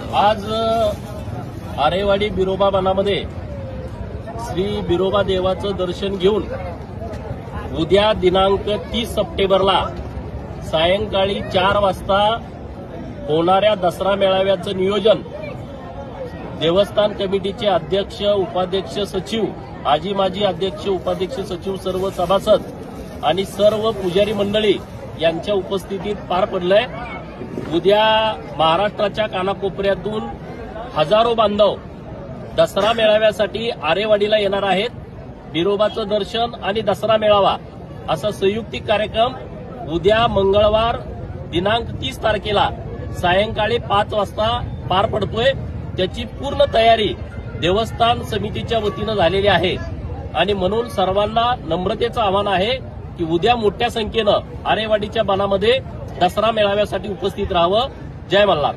आज आरेवाडी बिरोबा बनामध्ये श्री बिरोबा देवाचं दर्शन घेऊन उद्या दिनांक 30 सप्टेंबरला सायंकाळी 4 वाजता होणाऱ्या दसरा मेळाव्याचं नियोजन देवस्थान कमिटीचे अध्यक्ष, उपाध्यक्ष, सचिव, आजी माजी अध्यक्ष, उपाध्यक्ष, सचिव, सर्व सभासद आणि सर्व पुजारी मंडळी यांच्या उपस्थितीत पार पडलंय। उद्या महाराष्ट्राच्या कानाकोपऱ्यातून हजारो बांधव दसरा मेळाव्यासाठी आरेवाडीला येणार आहेत। बिरोबाचं दर्शन आणि दसरा मेळावा असा संयुक्तिक कार्यक्रम उद्या मंगळवार दिनांक 30 तारखेला सायंकाळी 5 वाजता पार पडतोय। त्याची पूर्ण तयारी देवस्थान समितीच्या वतीनं झालेली आहे आणि म्हणून सर्वांना नम्रतेचं आवाहन आहे की उद्या मोठ्या संख्येनं आरेवाडीच्या बनामध्ये दसरा मेळाव्यासाठी उपस्थित राहावं। जय मल्हार।